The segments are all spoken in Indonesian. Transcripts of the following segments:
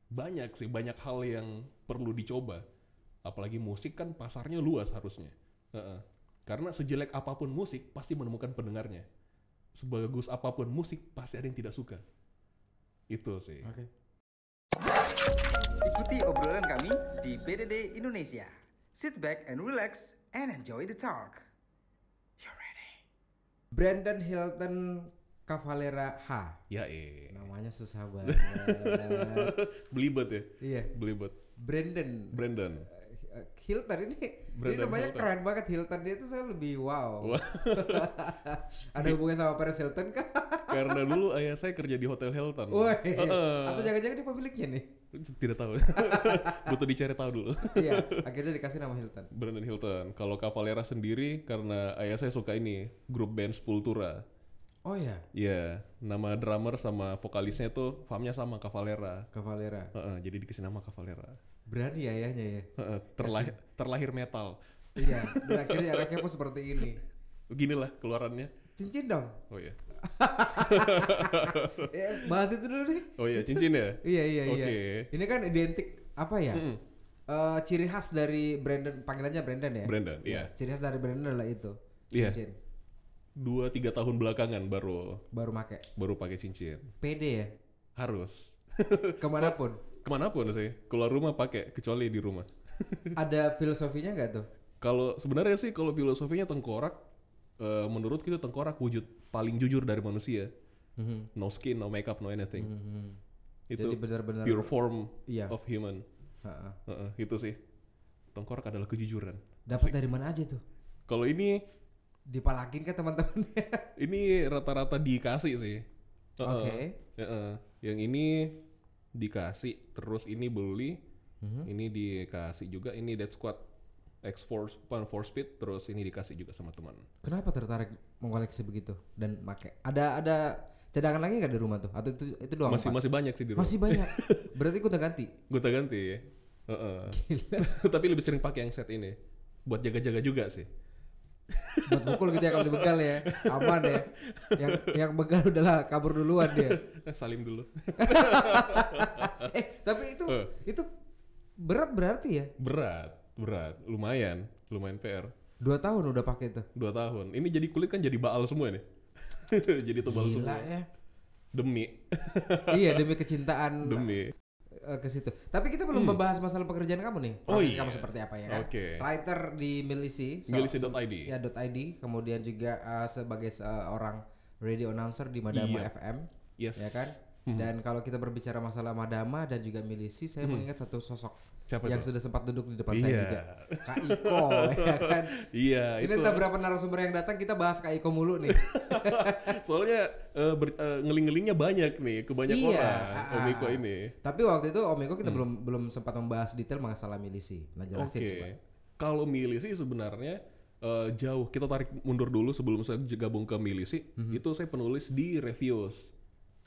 Banyak sih, banyak hal yang perlu dicoba. Apalagi musik kan pasarnya luas harusnya. Heeh. Karena sejelek apapun musik pasti menemukan pendengarnya. Sebagus apapun musik pasti ada yang tidak suka. Itu sih. Oke. Ikuti obrolan kami di PDD Indonesia. Sit back and relax and enjoy the talk. You ready? Brandon Hilton Cavalera H. Ya Namanya susah banget. Belibet ya? Iya. Belibet. Brandon Hilton ini Brandon namanya Hilton. keren banget. Hilton dia itu saya lebih wow. Ada hubungannya sama Paris Hilton kah? Karena dulu ayah saya kerja di Hotel Hilton. Wah, atau jangan-jangan dia pemiliknya nih? Tidak tahu. Butuh dicari tahu dulu. Iya, akhirnya dikasih nama Hilton. Brandon Hilton. Kalau Cavalera sendiri karena ayah saya suka ini grup band Sepultura. Oh ya, Iya, nama drummer sama vokalisnya tuh famnya sama Cavalera. Cavalera. Jadi dikasih nama Cavalera. Berani ayahnya ya. Terlahir metal. Iya, dan akhirnya anaknya pun seperti ini. Beginilah keluarannya. Cincin dong. Oh iya. Bahas itu dulu nih. Oh iya, cincin ya? Iya. Oke. Ini kan identik apa ya? Ciri khas dari Brandon, panggilannya Brandon ya? Brandon, iya. Ciri khas dari Brandon adalah itu. Iya. Cincin. 2-3 tahun belakangan Baru make. baru pakai cincin. Pede ya? Harus. Kemanapun. Kemanapun sih. Keluar rumah pakai, kecuali di rumah. Ada filosofinya nggak tuh? Kalau sebenarnya sih kalau filosofinya tengkorak, menurut kita tengkorak wujud paling jujur dari manusia. No skin, no makeup, no anything. Itu Jadi benar-benar pure form iya. of human. Ha-ha. Itu sih. Tengkorak adalah kejujuran. Dapat dari mana aja tuh? Kalau ini Dipalakin ke teman-temannya. ini rata-rata dikasih sih. Oke. Yang ini dikasih, terus ini beli, ini dikasih juga, ini Dead Squad X-Force, for Speed, terus ini dikasih juga sama teman. Kenapa tertarik mengoleksi begitu dan make? Ada cadangan lagi nggak di rumah tuh? Atau itu doang? Pak? Masih banyak sih di rumah. Masih banyak. Berarti gue ganti. Gonta ganti ya. Gila. Tapi lebih sering pakai yang set ini. Buat jaga-jaga juga sih. Buat pukul gitu ya kalau dibegal ya. Aman ya. Yang begal udahlah kabur duluan dia. Salim dulu. Tapi itu berat berarti ya? Berat. Lumayan PR. 2 tahun udah pakai itu. 2 tahun. Ini jadi kulit kan jadi baal semua nih. Jadi tebal Gila semua. ya. Demi. Iya, demi kecintaan Demi. ke situ. Tapi kita belum membahas masalah pekerjaan kamu nih. Oh Profesi iya. kamu seperti apa ya kan? Oke. Writer di Milisi. Milisi.id. Ya .id. Kemudian juga sebagai seorang radio announcer di Madama Iya. FM. Yes. Ya kan? Dan kalau kita berbicara masalah Madama dan juga Milisi, saya mengingat satu sosok Siapa yang itu? sudah sempat duduk di depan Iya. saya juga. Kak Iko, ya kan? Iya, Ini itu. entah berapa narasumber yang datang kita bahas Kak Iko mulu nih. Soalnya ngeling-ngelingnya banyak nih, ke banyak orang. Om Iko ini. Tapi waktu itu Om Iko kita belum sempat membahas detail masalah Milisi. Nah jelasin Oke. coba. Kalau milisi sebenarnya jauh. Kita tarik mundur dulu sebelum saya gabung ke milisi. Itu saya penulis di Reviews.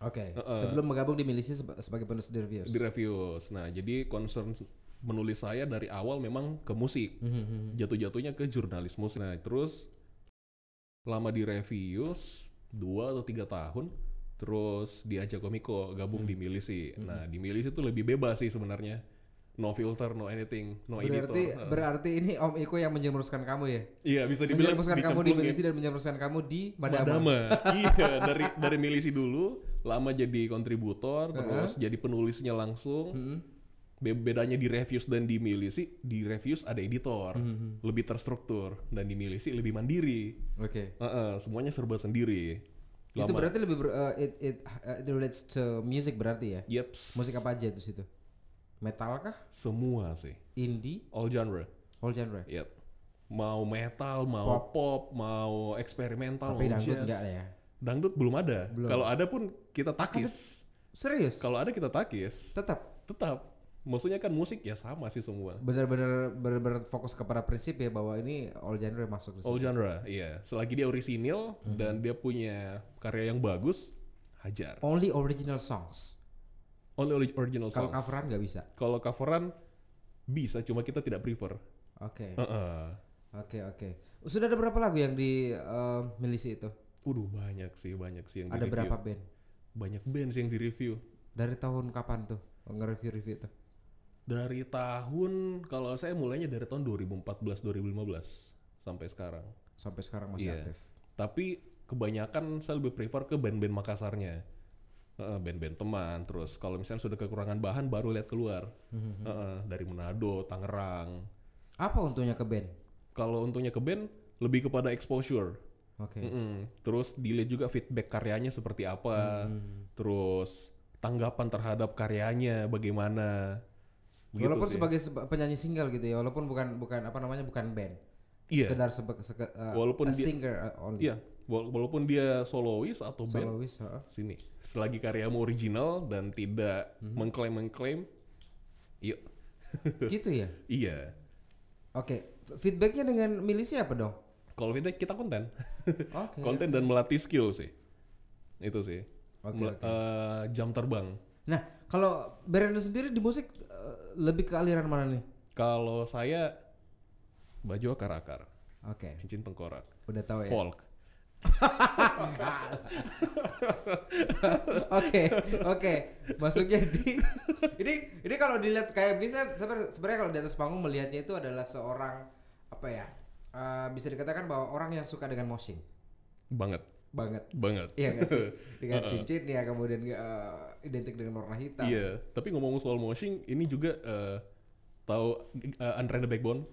Oke. Sebelum bergabung di Milisi sebagai penulis di Reviews. Di Reviews. Nah, jadi concern menulis saya dari awal memang ke musik. Jatuh-jatuhnya ke jurnalis musik. Nah, terus lama di Reviews 2 atau 3 tahun. Terus diajak Komiko gabung di Milisi. Nah, di Milisi itu lebih bebas sih sebenarnya. No filter, no anything, no editor. Berarti ini Om Iko yang menjerumuskan kamu ya? Iya, bisa dibilang Menjerumuskan kamu di dicemplungin. Milisi dan menjerumuskan kamu di Madama. Madama. Iya, dari milisi dulu, lama jadi kontributor, terus jadi penulisnya langsung. Bedanya di Reviews dan di milisi, di Reviews ada editor, lebih terstruktur, dan di milisi lebih mandiri. Oke. Semuanya serba sendiri. Itu berarti lebih it relates to music berarti ya? Yeps. Musik apa aja itu situ? Metal kah? Semua sih, Indie? all genre. All genre? Yep. Mau metal, mau pop, mau eksperimental, Tapi mau dangdut jazz. enggak ya? Dangdut belum ada. Kalau ada pun kita takis. Serius? Kalau ada kita takis. Tetap? Tetap. Maksudnya kan musik ya sama sih semua. Benar-benar fokus kepada prinsip ya bahwa ini all genre masuk di situ. All genre, iya. Selagi dia orisinil dan dia punya karya yang bagus, hajar. Only original songs. Only original Kalau songs. coveran nggak bisa. Kalau coveran bisa, cuma kita tidak prefer. Oke. Heeh. Oke. Sudah ada berapa lagu yang di Milisi itu? Banyak sih yang Ada di-review. berapa band? Banyak band sih yang di-review. Dari tahun kapan tuh? nge-review itu? Dari tahun, kalau saya mulainya dari tahun 2014-2015 sampai sekarang. Sampai sekarang masih Iya. aktif. Tapi kebanyakan saya lebih prefer ke band-band Makassarnya. Band-band teman. Terus kalau misalnya sudah kekurangan bahan baru lihat keluar. Dari Manado, Tangerang. Apa untungnya ke band? Kalau untungnya ke band lebih kepada exposure. Oke. Terus dilihat juga feedback karyanya seperti apa. Terus tanggapan terhadap karyanya bagaimana. Begitu Walaupun sih. sebagai penyanyi single gitu ya, walaupun bukan apa namanya, bukan band. Iya. Sekedar Walaupun a dia- singer only. Iya, walaupun dia solois atau band, Soloist, heeh. sini. Selagi karyamu original dan tidak mengklaim, iya, Gitu ya. iya. Oke, feedbacknya dengan milisi apa dong? Kalau feedback kita konten, Oke. konten dan melatih skill sih, itu sih. Oke, oke. Jam terbang. Nah, kalau Brandon sendiri di musik lebih ke aliran mana nih? Kalau saya baju akar-akar, Oke, cincin tengkorak, udah tahu ya. folk. Oke, oke. Masuknya di ini kalau dilihat kayak begini, saya sebenarnya kalau di atas panggung melihatnya itu adalah seorang apa ya? Bisa dikatakan bahwa orang yang suka dengan moshing Banget, banget. banget. Iya nggak sih? Dengan cincin ya, kemudian identik dengan warna hitam. Iya, tapi ngomong soal moshing, ini juga tahu Andre the Backbone,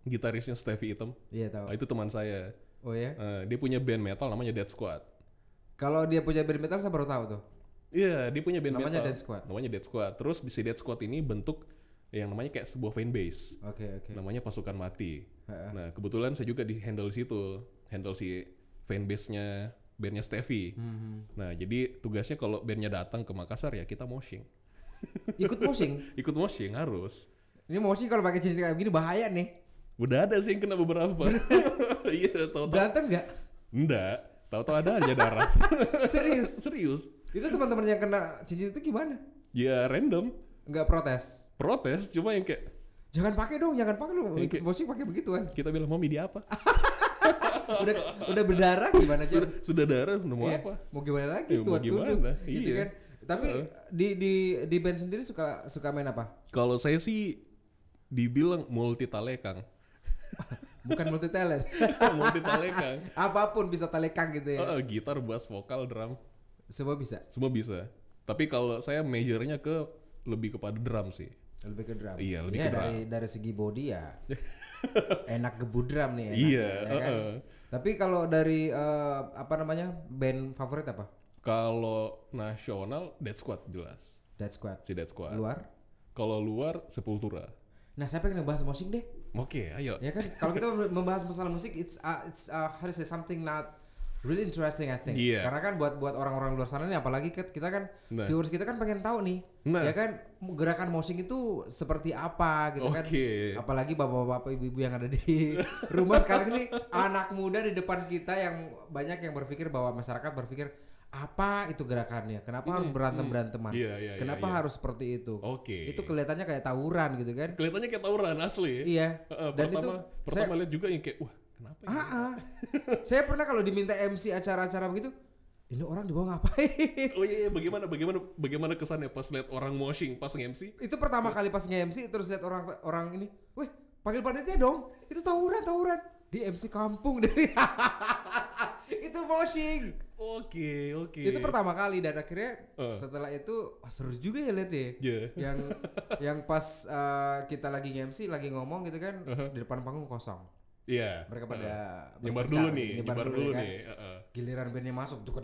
gitarisnya Stevie Item. Iya tahu. Itu teman saya. Oh ya. Dia punya band metal namanya Dead Squad. Kalau dia punya band metal saya baru tahu tuh. Iya, dia punya band Namanya metal. Dead Squad. Namanya Dead Squad. Terus di si Dead Squad ini bentuk yang namanya kayak sebuah fanbase. Oke, oke. Namanya Pasukan Mati. Heeh. Nah, kebetulan saya juga di handle situ. Handle si fanbase-nya bandnya Stevie. Nah, jadi tugasnya kalau bandnya datang ke Makassar ya kita moshing. Ikut moshing. Ikut moshing harus. Ini moshing kalau pakai cincin kayak begini bahaya nih. Udah ada sih yang kena beberapa. Iya, tahu-tahu. Berantem nggak? Enggak. Tahu-tahu ada aja darah. Serius? Serius. Itu teman-teman yang kena cincin itu gimana? Ya random. Nggak protes? Protes cuma yang kayak Jangan pakai dong, jangan pakai dong. Oke. Ikut moshing pakai begituan. kita bilang mau media apa? Udah berdarah gimana sih? Sudah darah udah mau Iya, apa? mau gimana lagi? Ya, mau buat gimana? tuduh, gitu Iya. kan. Tapi di band sendiri suka main apa? Kalau saya sih dibilang multi talekang. Bukan multi talent. Multi talekang. Apapun bisa talekang gitu ya. Gitar, bass, vokal, drum, Semua bisa. semua bisa. Tapi kalau saya majornya ke lebih kepada drum sih. Lebih ke drum. Iya, lebih Ya, ke dari segi body ya. Enak gebu drum nih. Enak, Iya, ya kan? Tapi kalau dari apa namanya? Band favorit apa? Kalau nasional Dead Squad jelas. Dead Squad. Si Dead Squad. Luar? Kalau luar Sepultura. Nah, saya pengen ngebahas moshing deh. Oke, ayo. Ya kan, kalau kita membahas masalah musik, it's how to say something not really interesting I think. Iya. Karena kan buat orang-orang luar sana nih, apalagi kita kan Nah. viewers kita kan pengen tahu nih, Nah. ya kan gerakan moshing itu seperti apa gitu kan. Oke. Apalagi bapak-bapak ibu-ibu yang ada di rumah sekarang ini, anak muda di depan kita yang banyak yang berpikir bahwa masyarakat berpikir apa itu gerakannya? Kenapa harus berantem-beranteman? Iya, iya, Kenapa iya. harus seperti itu? Oke. Itu kelihatannya kayak tawuran gitu kan. Kelihatannya kayak tawuran asli. Iya. Dan itu pertama lihat juga yang kayak wah kenapa ya? saya pernah kalau diminta MC acara-acara begitu, ini orang di bawah ngapain? Oh iya, bagaimana kesannya pas lihat orang moshing pas nge-MC? Itu pertama kali pas nge-MC terus lihat orang ini, weh panggil panitia dong, itu tawuran di MC kampung dari itu moshing. Oke. Itu pertama kali dan akhirnya setelah itu seru juga ya lihat ya. Iya. Yang pas kita lagi nge-MC lagi ngomong gitu kan, di depan panggung kosong. Iya. Mereka pada nyebar berpencar, dulu nih, nyebar nyebar dulu dulu ya kan. nih. Giliran bandnya masuk, duk,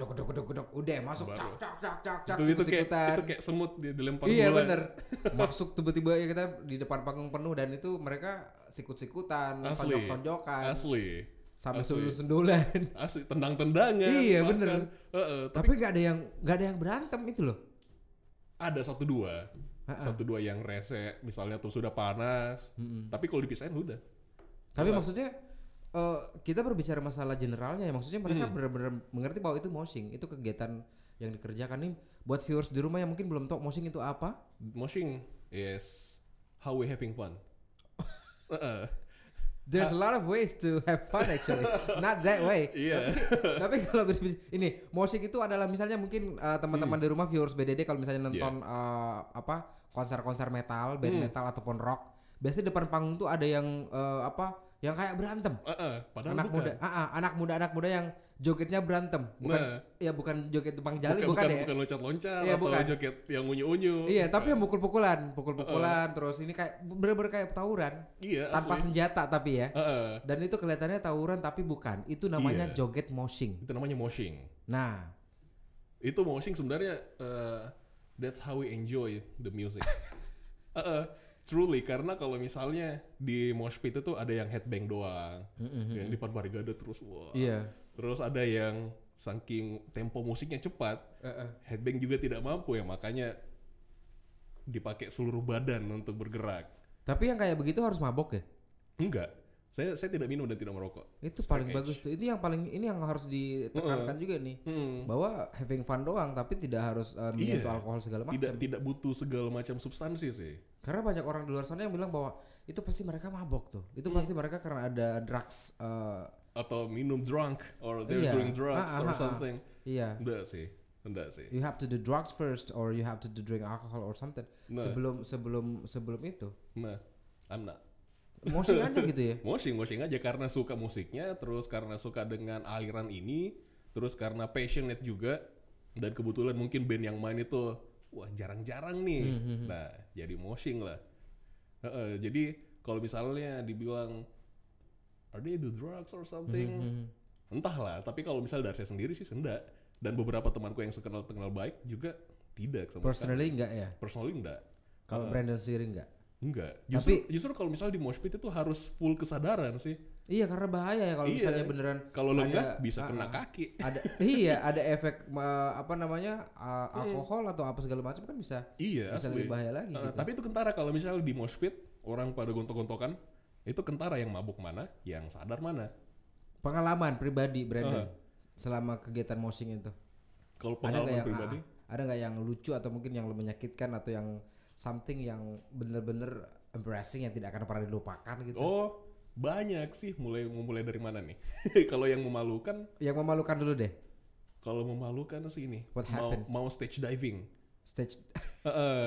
udah masuk, Baru. cak, Itu sikut-sikutan. kayak semut dilempar Iya bola. bener, masuk tiba-tiba ya kita di depan panggung penuh dan itu mereka sikut-sikutan, Asli. tonjok-tonjokan, Asli. sampai Asli. sundul-sundulan. Asli tendang-tendangan. Iya, bahkan. bener. Tapi Tapi nggak ada yang berantem itu loh. ada satu dua yang rese misalnya tuh sudah panas. Tapi kalau dipisahin udah. Tapi maksudnya kita berbicara masalah generalnya ya, maksudnya mereka benar-benar mengerti bahwa itu moshing, itu kegiatan yang dikerjakan nih buat viewers di rumah yang mungkin belum tahu moshing itu apa. Moshing is how we having fun. There's a lot of ways to have fun actually, not that way. Iya. Tapi kalau ini musik itu adalah misalnya mungkin teman-teman di rumah viewers BDD kalau misalnya nonton konser-konser metal, band metal ataupun rock, biasanya depan panggung tuh ada yang yang kayak berantem. Padahal Anak muda yang jogetnya berantem, bukan joget tebang jali, bukan loncat-loncat iya, atau bukan joget yang unyu-unyu. Iya, tapi yang pukul-pukulan, terus ini kayak bener-bener kayak tawuran. Iya, tanpa asli. senjata tapi ya. Dan itu kelihatannya tawuran tapi bukan. Itu namanya joget moshing. Itu namanya moshing. Nah, itu moshing sebenarnya that's how we enjoy the music. Truly, karena kalau misalnya di mosh pit itu ada yang headbang doang, yang di depan barikade terus, wah. Iya. Terus ada yang saking tempo musiknya cepat, headbang juga tidak mampu ya, makanya dipakai seluruh badan untuk bergerak. Tapi yang kayak begitu harus mabok ya? Enggak, saya tidak minum dan tidak merokok. Itu paling bagus tuh. Ini yang harus ditekankan juga nih, bahwa having fun doang, tapi tidak harus menyentuh alkohol segala macam. Tidak butuh segala macam substansi sih. Karena banyak orang di luar sana yang bilang bahwa itu pasti mereka mabok tuh. Itu pasti mereka karena ada drugs atau minum drunk or they're doing drugs or something. Iya. Enggak sih. You have to do drugs first or you have to drink alcohol or something. Nah. Sebelum itu. Nah, I'm not. Moshing aja gitu ya. Moshing aja karena suka musiknya, terus karena suka dengan aliran ini, terus karena passionate juga, dan kebetulan mungkin band yang main itu wah jarang-jarang nih. Nah, jadi moshing lah. Jadi kalau misalnya dibilang are they do drugs or something? Entahlah, tapi kalau misalnya dari saya sendiri sih enggak. Dan beberapa temanku yang kenal baik juga tidak sama Personally sekali. enggak ya? Personally enggak. Kalau Brandon sendiri enggak? Enggak. Tapi Justru kalau misalnya di mosh pit itu harus full kesadaran sih. Iya, karena bahaya ya kalau misalnya beneran kalau lengah bisa kena kaki. Ada efek alkohol atau apa segala macam kan bisa asli. lebih bahaya lagi gitu. Tapi itu kentara kalau misalnya di mosh pit orang pada gontok-gontokan, itu kentara yang mabuk mana, yang sadar mana. Pengalaman pribadi Brandon selama kegiatan moshing itu. Kalau pengalaman pribadi, ada nggak yang lucu atau mungkin yang menyakitkan atau yang something yang bener-bener embarrassing yang tidak akan pernah dilupakan gitu? Oh, banyak sih. Mulai dari mana nih? Kalau yang memalukan? Yang memalukan dulu deh. Kalau memalukan sih ini. What happened? Mau stage diving.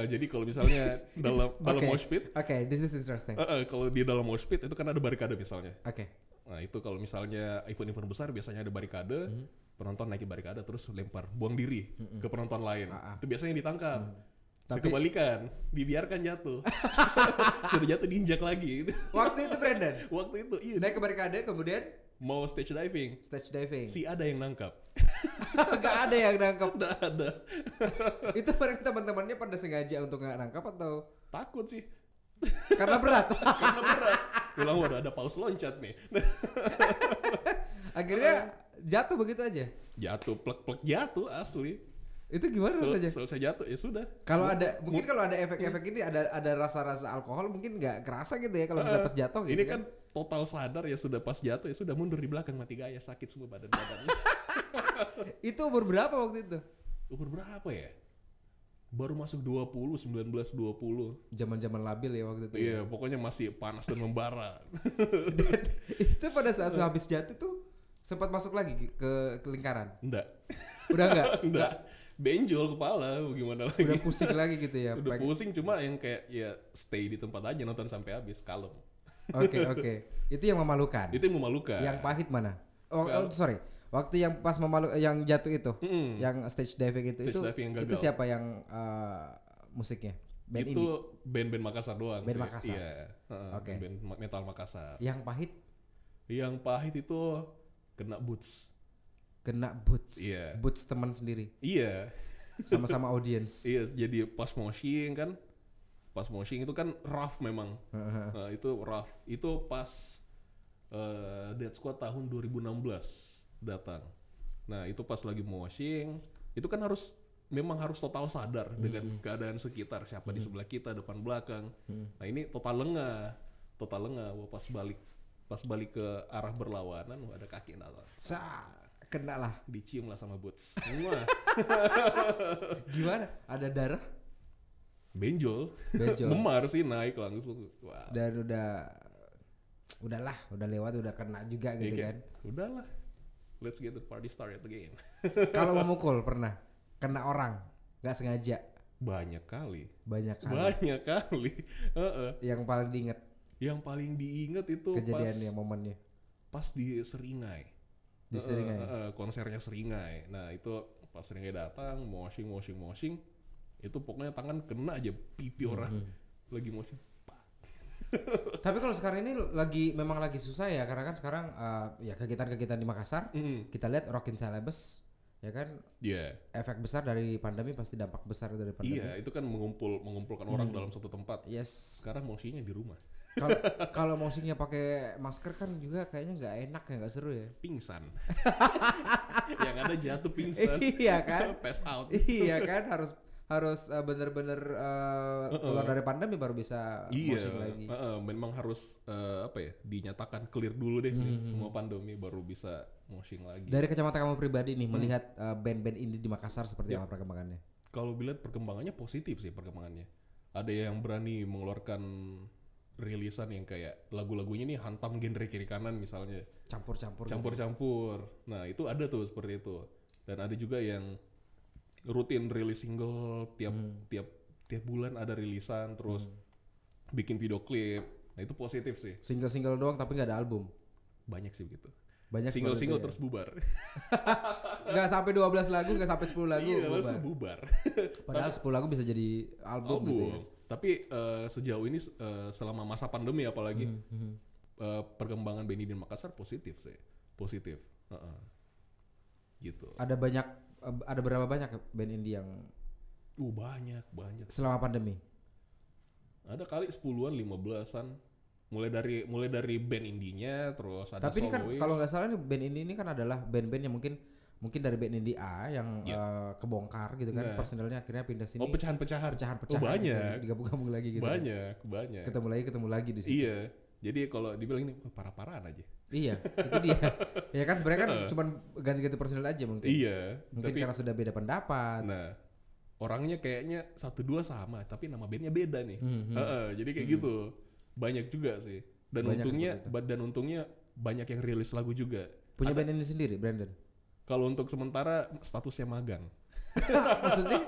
Jadi kalau misalnya dalam mosh pit. Okay, this is interesting. Kalau di dalam mosh pit itu kan ada barikade misalnya. Oke. Nah itu kalau misalnya event-event besar biasanya ada barikade, penonton naik barikade terus buang diri ke penonton lain. Itu biasanya ditangkap. Kebalikan, dibiarkan jatuh. Sudah jatuh diinjak lagi. Waktu itu Brandon? Waktu itu iya. Naik ke barikade kemudian? Mau stage diving. Si ada yang nangkap. Gak ada yang nangkap. Gak ada. Itu mereka teman-temannya pada sengaja untuk gak nangkap atau? Takut sih. Karena berat. Bilang waduh ada paus loncat nih. Akhirnya jatuh begitu aja. Jatuh, plek-plek jatuh asli. Itu gimana rasanya? Selesai jatuh ya sudah. Kalau ada efek-efek ini ada rasa-rasa alkohol mungkin nggak kerasa gitu ya kalau bisa pas jatuh gitu. Ini kan total sadar ya sudah pas jatuh ya sudah mundur di belakang mati gaya sakit semua badan-badannya. Itu umur berapa waktu itu? Umur berapa ya? Baru masuk 20, 19, 20. Zaman-zaman labil ya waktu itu. Iya, pokoknya masih panas dan membara. Dan itu pada saat habis jatuh tuh sempat masuk lagi ke lingkaran? Enggak. Udah enggak? Enggak. Benjol kepala gimana lagi. Udah pusing lagi gitu ya. Udah pusing cuma yang kayak ya stay di tempat aja nonton sampai habis kalem. Oke. Itu yang memalukan. Itu yang memalukan. Yang pahit mana? Sorry. Waktu yang pas yang jatuh itu, yang stage diving itu itu siapa yang musiknya? Band itu band-band Makassar doang. Band Makassar. Iya. Oke. Band metal Makassar. Yang pahit? Yang pahit itu kena boots. Kena boots. Iya. Boots teman sendiri. Iya. Sama-sama audience. Iya, jadi pas moshing kan. Pas moshing itu kan rough memang. Nah, itu rough. Itu pas Dead Squad tahun 2016 datang. Nah, itu pas lagi moshing, itu kan memang harus total sadar dengan keadaan sekitar, siapa di sebelah kita, depan belakang. Nah, ini total lengah. Wah, pas balik ke arah berlawanan, ada kaki nalar. Kena lah. Dicium lah sama boots. Semua. Gimana? Ada darah? Benjol. Memar sih naik langsung. Wow. Dan udah udahlah, udah lewat, udah kena juga gitu Ya, kan. udahlah, let's get the party started again. Kalau memukul pernah kena orang nggak sengaja? Banyak kali. Banyak kali. Banyak kali. Heeh. Yang paling diinget Yang paling diinget itu kejadiannya, momennya pas di Seringai. di Seringai. Konsernya Seringai. Nah itu pas Seringai datang, moshing, itu pokoknya tangan kena aja pipi orang lagi moshing. Tapi kalau sekarang ini memang lagi susah ya, karena kan sekarang ya kegiatan-kegiatan di Makassar kita lihat Rockin Celebes ya kan, Iya. efek besar dari pandemi, pasti dampak besar dari pandemi. Iya, itu kan mengumpulkan orang dalam satu tempat. Yes. Sekarang moshingnya di rumah. Kalau moshingnya pakai masker kan juga kayaknya nggak enak ya, nggak seru ya. Pingsan. Yang ada jatuh pingsan. Iya kan? Pass out. Iya kan, harus bener-bener keluar dari pandemi baru bisa moshing lagi. Memang harus dinyatakan clear dulu deh semua pandemi baru bisa moshing lagi. Dari kacamata kamu pribadi nih, melihat band-band indie di Makassar seperti apa perkembangannya? Kalau dilihat perkembangannya positif sih perkembangannya. Ada yang berani mengeluarkan rilisan yang kayak lagu-lagunya nih hantam genre kiri kanan misalnya. Campur-campur. Nah itu ada tuh seperti itu. Dan ada juga yang rutin rilis single tiap bulan ada rilisan, terus bikin video klip. Nah itu positif sih. Single-single doang tapi nggak ada album. Banyak sih begitu. Banyak Single-single ya? terus bubar. Nggak sampai 12 lagu, nggak sampai 10 lagu Iya, bubar. langsung bubar. Padahal 10 lagu bisa jadi album gitu ya. Tapi sejauh ini selama masa pandemi apalagi perkembangan band di Makassar positif sih. Positif. Gitu. Ada berapa banyak band indie yang Banyak. selama pandemi? Ada kali 10-an, 15-an. Mulai dari band indinya, terus ada Tapi ini kan soloist. kalau nggak salah nih band indie ini kan adalah band-band yang mungkin dari band indie A yang kebongkar gitu kan, personelnya akhirnya pindah sini. Pecahan-pecahan. Pecahan-pecahan Banyak. gitu, digabung-gabung lagi gitu. Banyak. Ketemu lagi di situ. Iya. Jadi kalau dibilang ini parah-parahan aja. Iya, itu dia. Ya kan sebenarnya kan cuma ganti-ganti personel aja mungkin. Iya. Mungkin karena sudah beda pendapat. Nah, orangnya kayaknya 1-2 sama, tapi nama bandnya beda nih. Jadi kayak gitu. Banyak juga sih. Dan untungnya banyak yang rilis lagu juga. Punya band ini sendiri, Brandon? Kalau untuk sementara statusnya magang. Maksudnya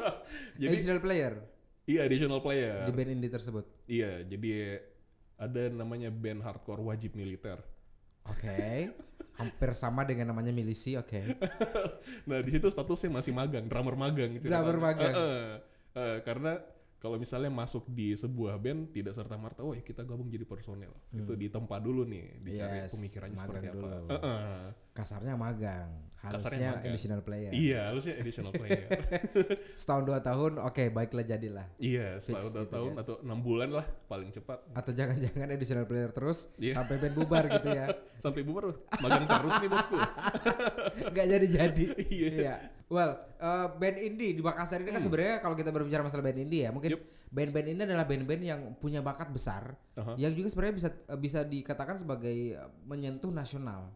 Jadi additional player iya, additional player. di band indie tersebut. Iya, jadi ada namanya band hardcore wajib militer. Oke. Hampir sama dengan namanya milisi, oke. Nah, di situ statusnya masih magang, drummer magang gitu. Drummer magang. Karena kalau misalnya masuk di sebuah band tidak serta-merta, oh ya kita gabung jadi personel. Itu ditempa dulu nih, dicari pemikirannya magang seperti dulu. apa. Kasarnya magang, Kasarnya halusnya magang. additional player. Iya, harusnya additional player. Setahun 2 tahun, oke, baiklah jadilah. Iya, setelah Fix 2 gitu tahun kan. atau 6 bulan lah paling cepat. Atau jangan-jangan additional player terus Iya. sampai band bubar gitu ya. Sampai bubar magang terus nih bosku. Nggak jadi-jadi. Iya. Well, band indie di Makassar ini kan sebenarnya kalau kita berbicara masalah band indie ya, mungkin band-band ini adalah band-band yang punya bakat besar, yang juga sebenarnya bisa dikatakan sebagai menyentuh nasional,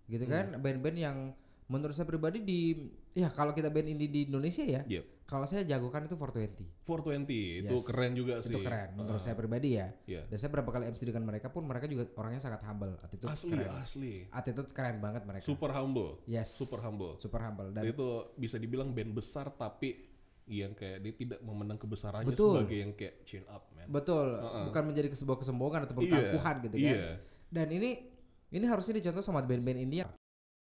gitu kan? Band-band yang menurut saya pribadi kalau kita band indie di Indonesia ya, kalau saya jagokan itu 420. 420 itu Yes. keren juga sih. Itu keren menurut saya pribadi ya. Iya. Dan saya berapa kali MC dengan mereka pun mereka juga orangnya sangat humble. Attitude Asli. Attitude keren banget mereka. Super humble. Yes. Super humble. Super humble. Dan Itu bisa dibilang band besar tapi yang kayak dia tidak memandang kebesarannya Betul. sebagai yang kayak chin up, man. betul, bukan menjadi sebuah kesombongan ataupun Iya. keangkuhan gitu kan. Iya. Dan ini harusnya dicontoh sama band-band India.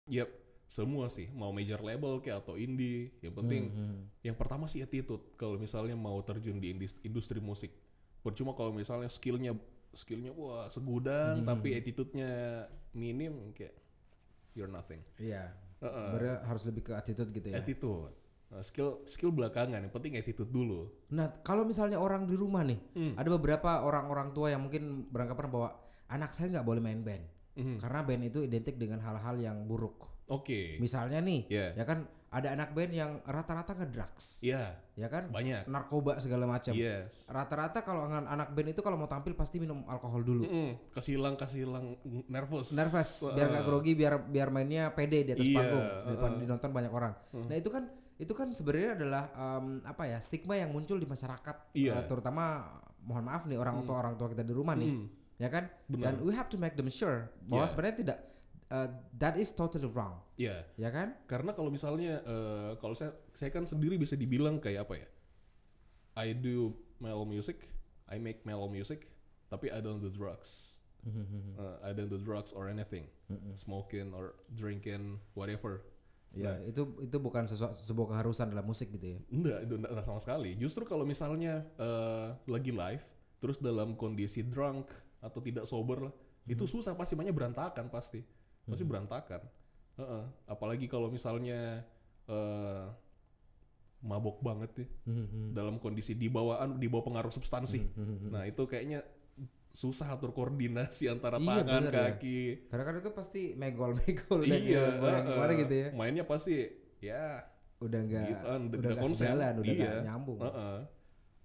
Yep. Semua sih, mau major label kayak atau indie, yang penting yang pertama sih attitude. Kalau misalnya mau terjun di industri musik, percuma kalau misalnya skillnya wah segudang tapi attitude-nya minim, kayak you're nothing. Iya. Sebenarnya harus lebih ke attitude gitu ya. Attitude. Nah, skill belakangan, yang penting attitude dulu. Nah, kalau misalnya orang di rumah nih, ada beberapa orang tua yang mungkin beranggapan bahwa anak saya nggak boleh main band. Karena band itu identik dengan hal-hal yang buruk. Oke. Misalnya nih, Yeah. ya kan ada anak band yang rata-rata ngedrugs. Iya. Ya kan? Banyak. Narkoba segala macam. Yes. Rata-rata kalau anak band itu kalau mau tampil pasti minum alkohol dulu. Kasih hilang nervous. Nervous biar nggak grogi, biar mainnya pede di atas Iya, panggung depan dinonton banyak orang. Nah, itu kan sebenarnya adalah stigma yang muncul di masyarakat, Iya. terutama mohon maaf nih orang tua kita di rumah nih. ya kan? Benar. Dan we have to make them sure bahwa Yeah. sebenarnya tidak that is totally wrong, Iya. ya kan? Karena kalau misalnya kalau saya kan sendiri bisa dibilang kayak apa ya? I do mellow music, I make mellow music, tapi I don't do drugs. I don't do drugs or anything, smoking or drinking, whatever. Ya, itu bukan sebuah keharusan dalam musik gitu ya. Enggak, itu enggak sama sekali. Justru kalau misalnya lagi live, terus dalam kondisi drunk atau tidak sober lah, itu susah pasti, mainnya berantakan pasti berantakan. Apalagi kalau misalnya mabok banget nih, dalam kondisi di bawah pengaruh substansi. Nah itu kayaknya susah atur koordinasi antara Iya, tangan, bener ya. kaki. Karena kan itu pasti megol-megol dan Iya, gimana gitu ya. mainnya pasti ya Udah nggak gitu, udah nggak sejalan, udah nggak Iya. nyambung.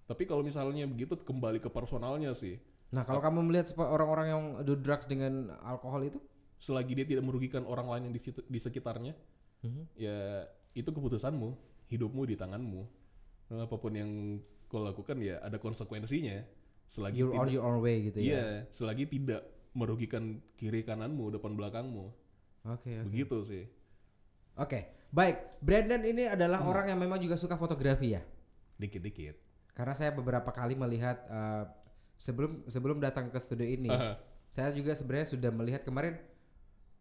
Tapi kalau misalnya begitu kembali ke personalnya sih, Nah, kalau kamu melihat orang-orang yang do drugs dengan alkohol itu, selagi dia tidak merugikan orang lain yang di sekitarnya, ya itu keputusanmu, hidupmu di tanganmu. Apapun yang kau lakukan ya ada konsekuensinya. Selagi you're on your own way gitu ya. Iya, selagi tidak merugikan kiri kananmu, depan belakangmu. Oke. Begitu sih. Oke, baik. Brandon ini adalah orang yang memang juga suka fotografi ya. Dikit-dikit. Karena saya beberapa kali melihat sebelum datang ke studio ini, saya juga sebenarnya sudah melihat kemarin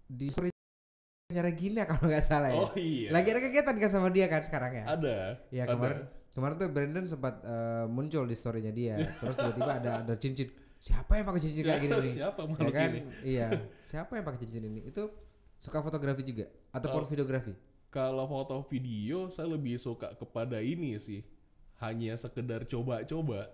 di story-nya Regina kalau nggak salah ya. Oh iya. Lagi ada kegiatan kan sama dia kan sekarang ya? Ada. Ya kemarin tuh Brandon sempat muncul di story-nya dia. Terus tiba-tiba ada cincin. Siapa yang pakai cincin kayak gini nih? Siapa Ya makhluk kan? ini? Iya. Siapa yang pakai cincin ini? Itu suka fotografi juga ataupun videografi? Kalau foto video saya lebih suka kepada ini sih. Hanya sekedar coba-coba.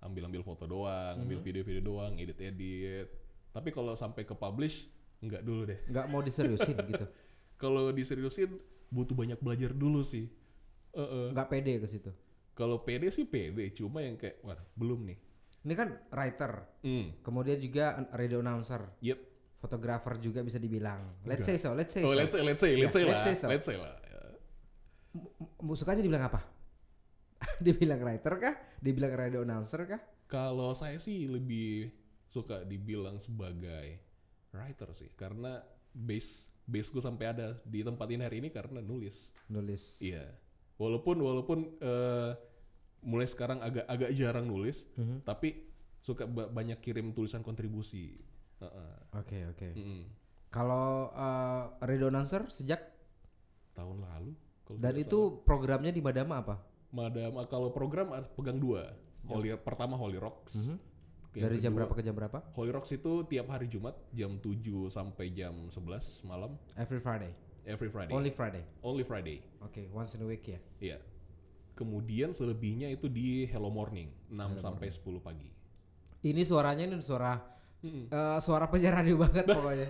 Ambil-ambil foto doang, ambil video-video doang, edit-edit. Tapi kalau sampai ke publish, enggak dulu deh. Nggak mau diseriusin gitu? Kalau diseriusin butuh banyak belajar dulu sih. Nggak pede ke situ? Kalau pede sih pede, cuma yang kayak wah belum nih. Ini kan writer, kemudian juga radio announcer, Yep. fotografer juga bisa dibilang. Let's say so. Let's say lah. Let's say lah. Sukanya dibilang apa? Dibilang writer kah? Dibilang radio announcer kah? Kalau saya sih lebih suka dibilang sebagai writer sih, karena base gue sampai ada di tempat ini hari ini karena nulis. Iya. Walaupun mulai sekarang agak jarang nulis, tapi suka banyak kirim tulisan kontribusi. Oke. Kalau radio announcer sejak Tahun lalu. kalau dan tidak itu programnya di Madama apa? Madam, kalau program pegang dua. Pertama Holy Rocks. Yang Dari jam kedua, berapa ke jam berapa? Holy Rocks itu tiap hari Jumat jam 7 sampai jam 11 malam. Every Friday. Every Friday. Only Friday. Only Friday. Oke, once in a week ya. Iya. Kemudian selebihnya itu di Hello Morning 6 sampai 10 pagi. Ini suaranya suara penyiar radio banget pokoknya.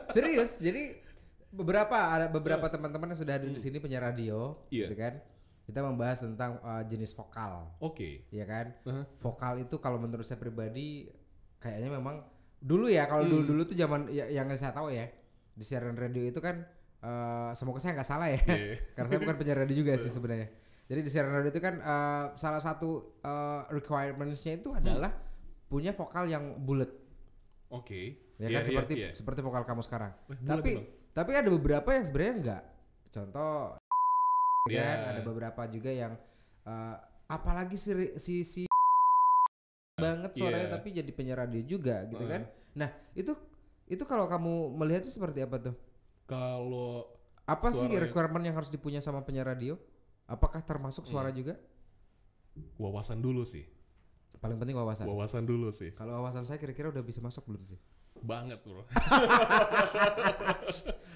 Serius. Jadi ada beberapa teman-teman yang sudah hadir di sini penyiar radio, Iya. gitu kan. Kita membahas tentang jenis vokal. Oke. Ya kan? Vokal itu kalau menurut saya pribadi kayaknya memang dulu ya, kalau dulu tuh zaman yang saya tahu ya, di siaran radio itu kan semoga saya nggak salah ya. Karena saya bukan penyiar radio juga sih sebenarnya. Jadi di siaran radio itu kan salah satu requirements-nya itu adalah punya vokal yang bulat. Oke. Ya kan seperti vokal kamu sekarang. Bulat Tapi ada beberapa yang sebenarnya enggak. Contoh Iya. kan ada beberapa juga yang apalagi si banget suaranya tapi jadi penyiar radio juga gitu kan. Nah, itu kalau kamu melihatnya seperti apa tuh? Kalau Apa sih requirement yang harus dipunya sama penyiar radio? Apakah termasuk suara juga? wawasan dulu sih. Paling penting wawasan. Wawasan dulu sih. Kalau wawasan saya kira-kira udah bisa masuk belum sih? Banget, bro.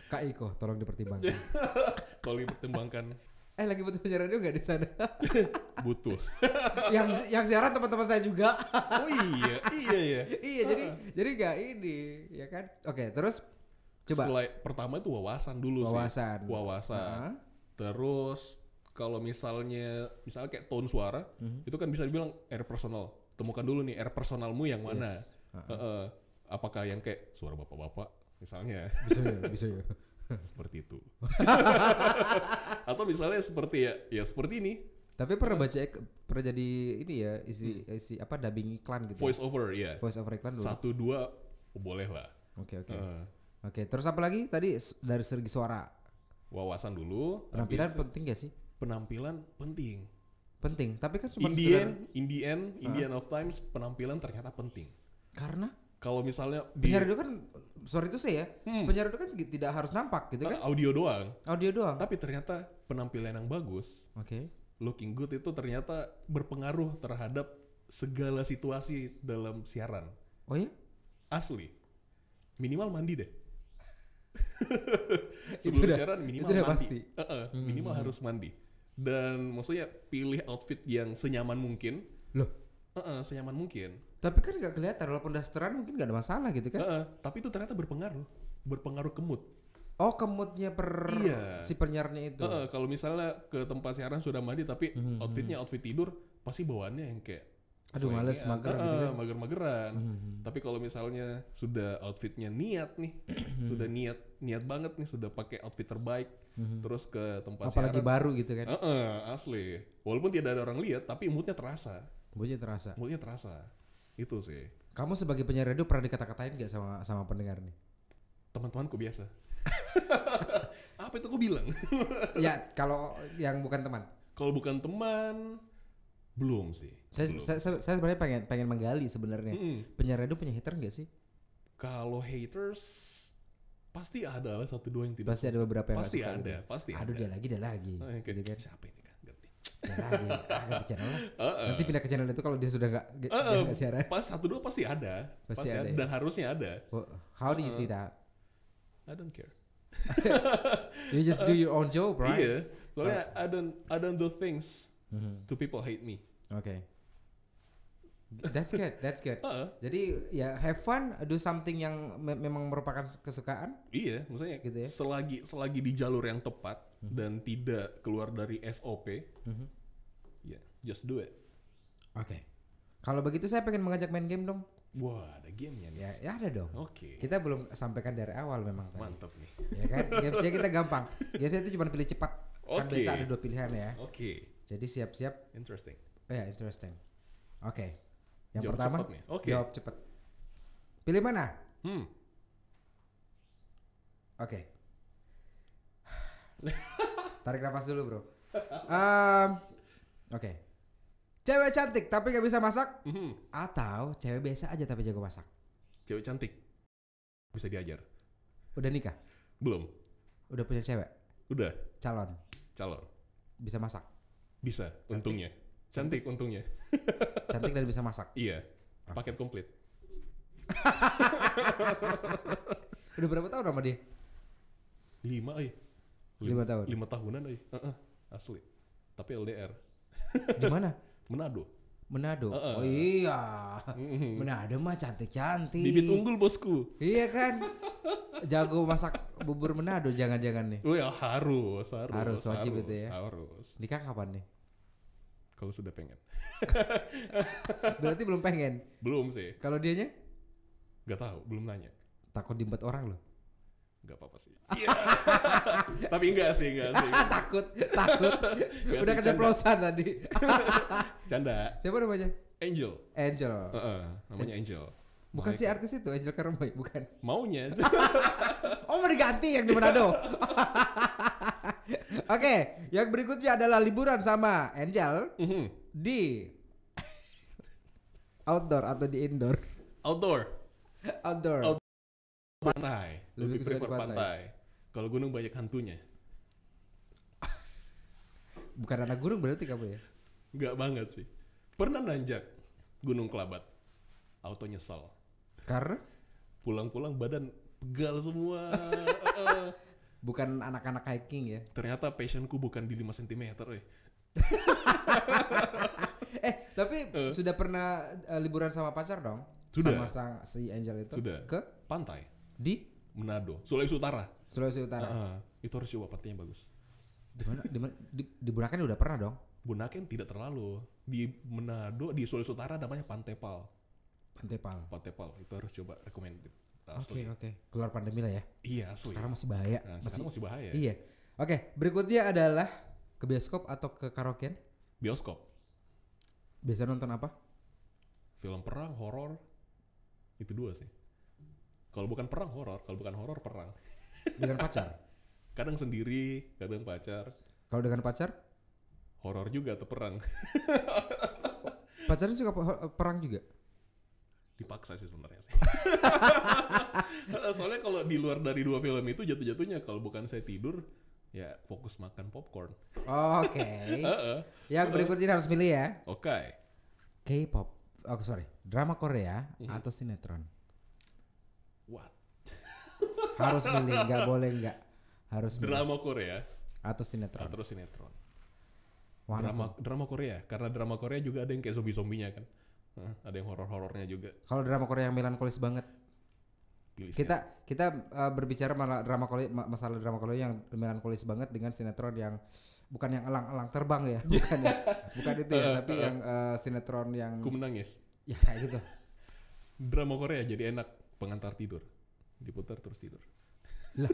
Kak Iko, tolong dipertimbangkan. Kalau dipertimbangkan Lagi butuh penyiar radio nggak di sana? butuh. yang siaran teman-teman saya juga. Oh iya. Iya, jadi nggak ini, ya kan? Oke, terus coba. Pertama itu wawasan dulu Wawasan. sih. Wawasan. Terus kalau misalnya kayak tone suara, itu kan bisa dibilang air personal. Temukan dulu nih air personalmu yang mana. Yes. Apakah yang kayak suara bapak-bapak misalnya. Bisa ya. Seperti itu. Atau misalnya seperti ya seperti ini. Tapi pernah baca pernah jadi ini ya isi apa dubbing iklan gitu. Voice over ya. Voice over iklan dulu. 1-2 boleh lah. Oke. Oke, terus apa lagi tadi dari segi suara? Wawasan dulu. Penampilan habis penting gak sih? penampilan penting. Penting, tapi kan cuma In the end of times penampilan ternyata penting. karena Kalau misalnya penyiar radio kan sorry itu saya penyiar radio kan tidak harus nampak gitu kan? audio doang. Audio doang. Tapi ternyata penampilan yang bagus, Oke. looking good itu ternyata berpengaruh terhadap segala situasi dalam siaran. Oh ya? Asli. Minimal mandi deh. Itu Sebelum udah- siaran minimal itu udah mandi. pasti. Minimal harus mandi. Dan maksudnya pilih outfit yang senyaman mungkin. Loh, Senyaman mungkin. tapi kan nggak kelihatan walaupun dasteran mungkin nggak ada masalah gitu kan? Tapi itu ternyata berpengaruh ke mood. Oh, ke moodnya Iya. si penyiarnya itu. Kalau misalnya ke tempat siaran sudah mandi tapi outfitnya outfit tidur, pasti bawaannya yang kayak Aduh, males, selengean. mager gitu kan. Mager-mageran. Tapi kalau misalnya sudah outfitnya niat nih, sudah niat banget nih, sudah pakai outfit terbaik, terus ke tempat Apalagi siaran. baru gitu kan? Asli. Walaupun tidak ada orang lihat, tapi moodnya terasa. Moodnya terasa. Moodnya terasa. Itu sih. Kamu sebagai penyiar radio pernah dikata-katain nggak sama pendengar nih? Teman-temanku biasa. Apa itu gue bilang? Ya kalau yang bukan teman. Kalau bukan teman, belum sih. Belum. Saya sebenarnya pengen menggali sebenarnya. Penyiar radio punya hater nggak sih? Kalau haters pasti ada lah 1-2 yang tidak. Pasti ada beberapa yang nggak Pasti suka ada, gitu. pasti Aduh ada. dia lagi. Kayak, Gitu kan? siapa ini kan? Ganti. Dia lagi. Ganti channel lah. Nanti pindah ke channel itu kalau dia sudah nggak siaran. Pas 1-2 pasti ada. Pasti ada ya? Dan harusnya ada. Oh, how do you see that? I don't care. You just do your own job, right? Iya. Soalnya I don't do things to people hate me. Oke. That's good. Heeh. Jadi ya have fun, do something yang memang merupakan kesukaan. Iya, maksudnya Gitu ya? selagi di jalur yang tepat dan tidak keluar dari SOP, ya just do it. Oke. Kalau begitu saya pengen mengajak main game dong. Wah, ada gamenya nih. Ya ada dong. Oke. Kita belum sampaikan dari awal memang tadi. Mantap nih. Ya kan? Gamesnya kita gampang. Gamesnya itu cuma pilih cepat. Kan Oke. biasa ada 2 pilihan ya. Oke. Jadi siap-siap. Interesting. Ya, interesting. Oke. Yang Jawab pertama, cepat nih. Oke. jawab cepat. Pilih mana? Oke. Tarik nafas dulu, bro. Oke. Cewek cantik tapi gak bisa masak? Atau cewek biasa aja tapi jago masak? Cewek cantik. Bisa diajar. Udah nikah? Belum. Udah punya cewek? Udah. Calon? Calon. Bisa masak? Bisa. Untungnya. Cantik untungnya. Cantik dan bisa masak? Iya. Paket komplit. Udah berapa tahun sama dia? 5 ay. 5 tahun? 5 tahunan ay. Asli. Tapi LDR. Di mana? Manado. Manado. Oh iya. Manado mah cantik-cantik. Bibit unggul bosku. Iya kan? Jago masak bubur Manado jangan-jangan nih. Oh ya harus. Harus, wajib itu ya. Harus. Nikah kapan nih? Kalau sudah pengen. Berarti belum pengen. Belum sih. Kalau dianya? Gak tahu, belum nanya. Takut diembat orang loh. Gak apa-apa sih. Tapi enggak sih. takut. Nggak Udah sih, keceplosan tadi. Canda. Siapa namanya? Angel. Angel. Namanya Angel. Bukan si artis itu, Angel Karoboy, bukan. Maunya. Oh, mau diganti yang di Manado. Oke, yang berikutnya adalah liburan sama Angel di outdoor atau di indoor? Outdoor. Outdoor. Pantai. Lebih Lebih suka di prefer pantai. pantai. Kalau gunung banyak hantunya. Bukan anak gunung berarti kamu ya? Enggak banget sih. Pernah nanjak Gunung Kelabat. Auto nyesal. Karena Pulang-pulang badan pegal semua. bukan anak-anak hiking ya. Ternyata passionku bukan di 5 cm. Tapi sudah pernah liburan sama pacar dong? Sudah. Sama si Angel itu? Sudah. Ke? Pantai. Di? Manado. Sulawesi Utara. Sulawesi Utara. Itu harus coba, pantainya bagus. Di mana? Di Bunaken udah pernah dong? Bunaken tidak terlalu. Di Manado, di Sulawesi Utara namanya Pantai Pal. Pantai Pal. Pantai Pal. Itu harus coba, recommended. Oke. Asli. Keluar pandemi lah ya. Iya, asli. Sekarang masih bahaya. Nah, sekarang masih bahaya. Iya. Oke, berikutnya adalah ke bioskop atau ke karaokean? Bioskop. Biasa nonton apa? Film perang, horor. Itu 2 sih. Kalau bukan perang horor, kalau bukan horor perang. Dengan pacar? Kadang sendiri, kadang pacar. Kalau dengan pacar? Horor juga atau perang. Pacarnya suka perang juga? Dipaksa sih sebenarnya sih. Soalnya kalau di luar dari 2 film itu jatuh-jatuhnya kalau bukan saya tidur ya fokus makan popcorn. Oke. Yang berikutnya harus milih ya. Oke. K-pop. Oh sorry. Drama Korea atau sinetron? What? Harus milih, nggak boleh nggak. Harus milih. Drama Korea Atau sinetron. atau sinetron. One of them. Drama Korea karena drama Korea juga ada yang kayak zombie-zombinya kan. Ada yang horor-horornya juga. Kalau drama Korea yang melankolis banget. Pilih Kita berbicara malah masalah drama Korea yang melankolis banget dengan sinetron yang bukan yang elang-elang terbang ya, bukan itu ya, tapi yang sinetron yang Ku menangis. ya kayak gitu. Drama Korea jadi enak pengantar tidur. Diputar terus tidur. Lah.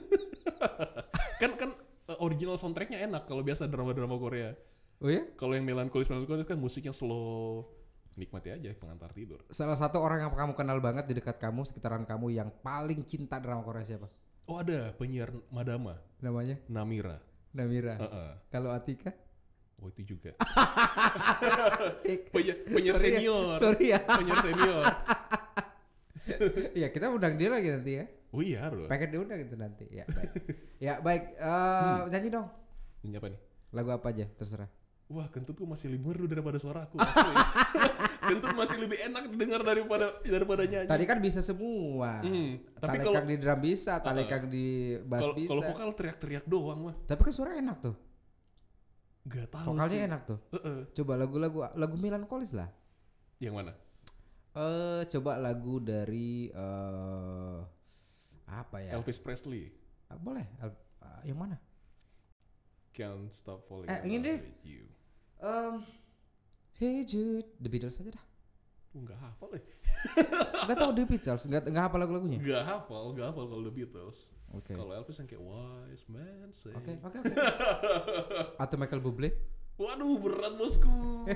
kan original soundtracknya enak kalau biasa drama-drama Korea. Oh ya? Kalau yang melankolis kan musiknya slow. Nikmati aja pengantar tidur. Salah satu orang yang kamu kenal banget di dekat kamu, sekitaran kamu yang paling cinta drama Korea siapa? Oh ada penyiar Madama. Namanya? Namira. Namira. Kalau Atika? Oh itu juga. penyiar senior. Sorry ya. Penyiar senior. Iya kita undang dia lagi nanti ya. Oh iya harus. Pengen diundang gitu nanti. Ya baik. Ya baik. Nyanyi dong. Ini apa nih? Lagu apa aja terserah. Wah kentut tuh masih lebih merdu daripada suaraku. Asli. Kentut masih lebih enak didengar daripada nyanyi. Tadi kan bisa semua. Tapi Talekang di drum bisa, talekang di bass bisa. Kalau vokal teriak-teriak doang mah. Tapi kan suara enak tuh. Gak tahu Vokalnya sih. enak tuh. Coba lagu melankolis lah. Yang mana? Coba lagu dari apa ya? Elvis Presley. Boleh. Yang mana? Can't Stop Falling ini in deh. Love with You. Hey Jude, The Beatles aja dah. Nggak hafal ya? Nggak tahu The Beatles, nggak hafal lagu-lagunya. Nggak hafal kalau The Beatles. Oke. Kalau Elvis yang kayak Wise Man Say. Oke. Atau Michael Bublé? Waduh berat bosku,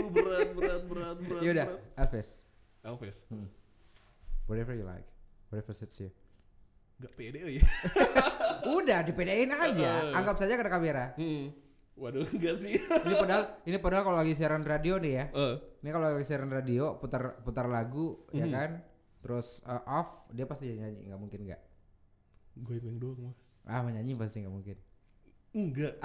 berat. Yaudah, Elvis. Whatever you like, whatever suits you. Gak pede ya? Udah dipedein aja, anggap saja ada kamera. Waduh enggak sih. Ini padahal kalau lagi siaran radio nih ya. Ini kalau lagi siaran radio putar lagu ya kan, terus off dia pasti nyanyi, nggak mungkin nggak. Gue yang doang mah. Menyanyi pasti nggak mungkin. Enggak.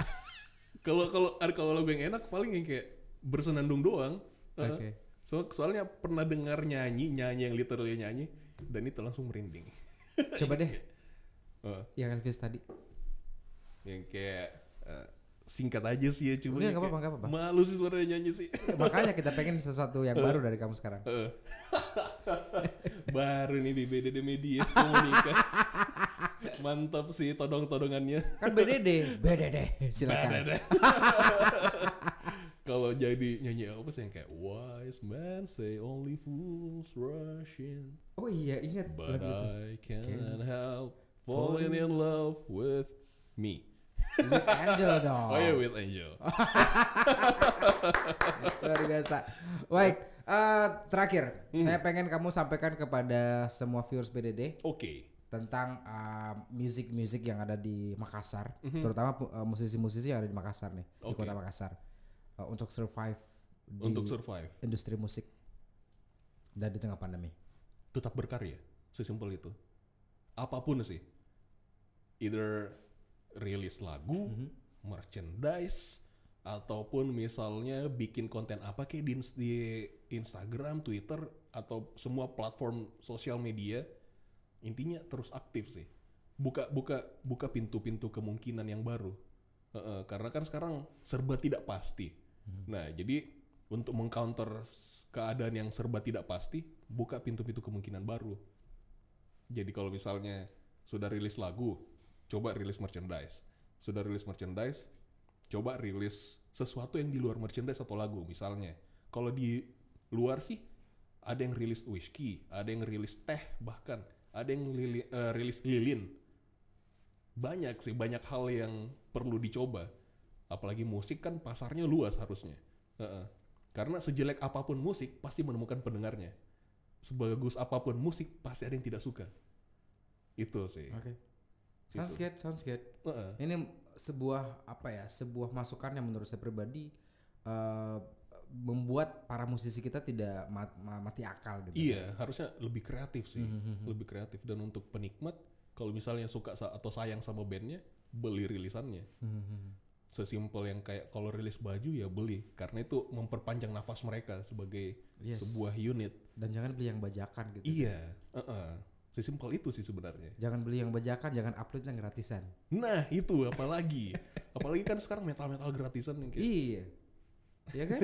Kalau lagu yang enak paling yang kayak bersenandung doang. Oke. Soalnya pernah dengar nyanyi yang literally nyanyi dan itu langsung merinding. Coba deh. Yang Elvis tadi. Yang kayak singkat aja sih ya coba. Udah, nggak apa-apa. Malu sih suaranya nyanyi sih. Makanya kita pengen sesuatu yang baru dari kamu sekarang. Baru nih di BDD Media Komunika. Mantap sih todongannya. Kan BDD, silakan. Kalau jadi nyanyi Elvis yang kayak Wise Man Say Only Fools Rush In. Oh iya ingat But lagu itu. I can't help falling in love with me. With Angel dong. Oh iya with Angel. Luar biasa. Baik, terakhir saya pengen kamu sampaikan kepada semua viewers BDD Oke. tentang musik yang ada di Makassar, terutama musisi-musisi yang ada di Makassar nih, di kota Makassar, untuk survive di industri musik dan di tengah pandemi. Tetap berkarya, sesimpel itu. Apapun sih, either rilis lagu, merchandise, ataupun misalnya bikin konten apa kayak di Instagram, Twitter, atau semua platform sosial media. Intinya terus aktif sih. Buka pintu-pintu kemungkinan yang baru. Karena kan sekarang serba tidak pasti. Nah, jadi untuk mengcounter keadaan yang serba tidak pasti, buka pintu-pintu kemungkinan baru. Jadi kalau misalnya sudah rilis lagu, coba rilis merchandise. Sudah rilis merchandise, coba rilis sesuatu yang di luar merchandise atau lagu. Misalnya, kalau di luar sih ada yang rilis whisky, ada yang rilis teh bahkan. Ada yang rilis lilin. Banyak hal yang perlu dicoba. Apalagi musik kan pasarnya luas harusnya. Karena sejelek apapun musik pasti menemukan pendengarnya. Sebagus apapun musik pasti ada yang tidak suka. Itu sih. Oke. Gitu. Sounds good. Ini sebuah sebuah masukan yang menurut saya pribadi membuat para musisi kita tidak mati akal gitu. Iya, harusnya lebih kreatif sih. Lebih kreatif. Dan untuk penikmat, kalau misalnya suka atau sayang sama bandnya, beli rilisannya. Sesimpel yang kayak kalau rilis baju ya beli. Karena itu memperpanjang nafas mereka sebagai sebuah unit. Dan jangan beli yang bajakan gitu. Iya, sesimpel itu sih sebenarnya. Jangan beli yang bajakan, jangan upload yang gratisan. Nah itu apalagi. Apalagi kan sekarang metal gratisan yang kayak. Iya. Iya kan?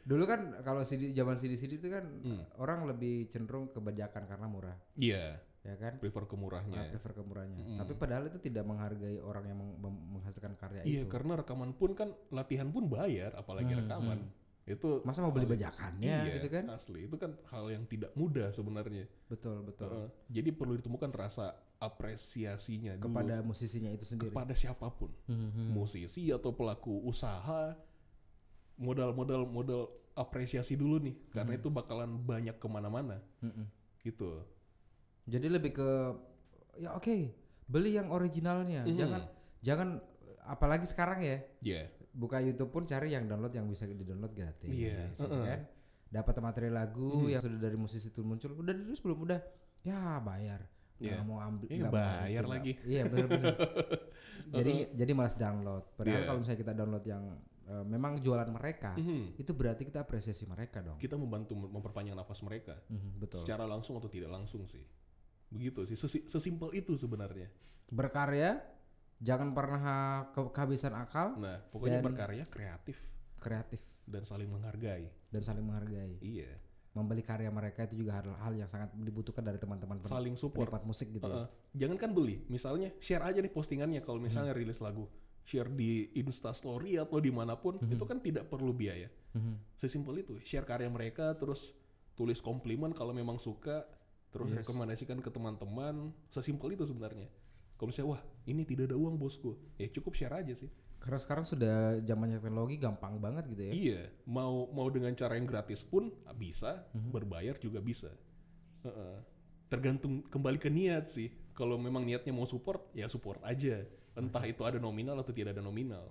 Dulu kan kalau zaman CD itu kan orang lebih cenderung ke bajakan karena murah. Iya. Ya kan? Prefer ke murahnya. Prefer ke murahnya. Tapi padahal itu tidak menghargai orang yang menghasilkan karya Iya, itu. karena rekaman pun kan latihan pun bayar, apalagi rekaman. Itu masa mau beli bajakannya gitu kan? Asli, itu kan hal yang tidak mudah sebenarnya. Betul. Jadi perlu ditemukan rasa apresiasinya Kepada dulu, musisinya itu sendiri. kepada siapapun, musisi atau pelaku usaha, modal apresiasi dulu nih, karena itu bakalan banyak kemana-mana, gitu. Jadi lebih ke ya oke, beli yang originalnya, jangan apalagi sekarang ya. Iya. Buka YouTube pun cari yang download yang bisa di-download gratis. Iya, gitu kan. Dapat materi lagu yang sudah dari musisi itu muncul, udah dirilis belum? Udah. Ya bayar. Nggak mau ambil, nggak mau bayar itu, lagi. Iya benar. jadi malas download. Padahal kalau misalnya kita download yang memang jualan mereka, itu berarti kita apresiasi mereka dong. Kita membantu memperpanjang nafas mereka. Betul. Secara langsung atau tidak langsung sih. Begitu sih, sesimpel itu sebenarnya. Berkarya, jangan pernah kehabisan akal. Nah, pokoknya dan berkarya kreatif dan saling menghargai. Iya. Membeli karya mereka itu juga hal yang sangat dibutuhkan dari teman-teman Saling support. penikmat musik gitu ya. Jangan kan beli, misalnya share aja nih postingannya kalau misalnya rilis lagu. Share di Instastory atau dimanapun, itu kan tidak perlu biaya. Sesimpel itu, share karya mereka, terus tulis komplimen kalau memang suka, terus rekomendasikan ke teman-teman. Sesimpel itu sebenarnya. Kalau misalnya, wah ini tidak ada uang bosku, ya cukup share aja sih. Karena sekarang sudah zamannya teknologi gampang banget gitu ya. Iya, mau dengan cara yang gratis pun bisa, berbayar juga bisa. Tergantung kembali ke niat sih. Kalau memang niatnya mau support, ya support aja. Entah itu ada nominal atau tidak ada nominal.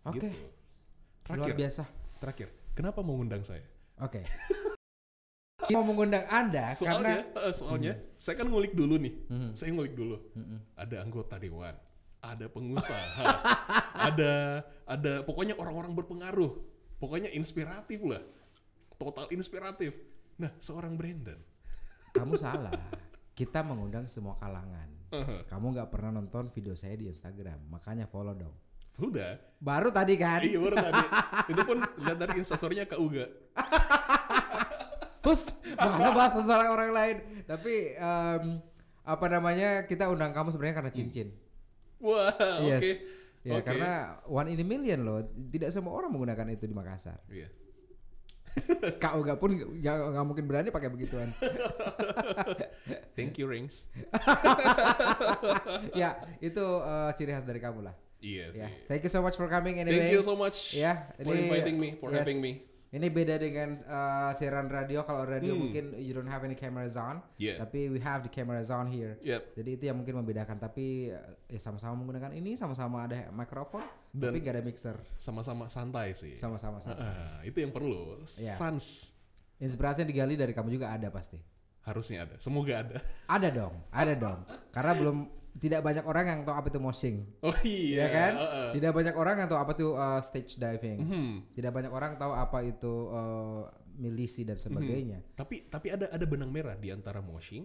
Oke. Gitu. Luar biasa. Terakhir, kenapa mau ngundang saya? Oke. Mau mengundang Anda soalnya saya kan ngulik dulu nih. Saya ngulik dulu. Ada anggota dewan, ada pengusaha, ada pokoknya orang-orang berpengaruh. Pokoknya inspiratif lah. Total inspiratif. Nah, seorang Brandon. Kamu salah. Kita mengundang semua kalangan. Kamu nggak pernah nonton video saya di Instagram, makanya follow dong. Udah. Baru tadi kan? Iya, baru tadi. Itu pun lihat dari instastory-nya Kak Uga. Terus mana bahas masalah orang lain. Tapi apa namanya, kita undang kamu sebenarnya karena cincin. Wah, yes. Oke. Ya karena 1 in a million loh. Tidak semua orang menggunakan itu di Makassar. Iya. Kak Uga pun nggak mungkin berani pakai begituan. Thank you Rings. Ya itu ciri khas dari kamu lah. Iya sih. Ya. Thank you so much for coming anyway. Thank you so much for inviting me, for having me. Ini beda dengan siaran radio. Kalau radio mungkin you don't have any cameras on, tapi we have the cameras on here. Jadi itu yang mungkin membedakan. Tapi ya sama-sama menggunakan ini, sama-sama ada mikrofon, tapi gak ada mixer. Sama-sama santai sih. Sama-sama santai. Itu yang perlu. Sans. Inspirasi yang digali dari kamu juga ada pasti. Harusnya ada. Semoga ada. Ada dong. Karena tidak banyak orang yang tahu apa itu moshing. Oh iya. Ya kan? Tidak banyak orang yang tahu apa itu stage diving. Tidak banyak orang tahu apa itu milisi dan sebagainya. Tapi ada benang merah di antara moshing,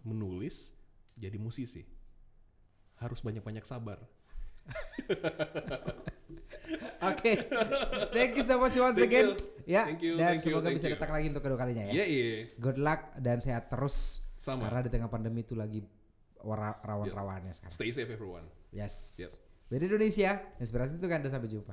menulis, jadi musisi. Harus banyak-banyak sabar. Oke. Thank you so much once again. Ya. Dan semoga bisa datang lagi untuk kedua kalinya ya. Iya. Good luck dan sehat terus. Sama. Karena di tengah pandemi itu lagi rawan-rawannya sekarang. Stay safe everyone. Yes. BD Indonesia, inspirasi itu kan. Sampai jumpa.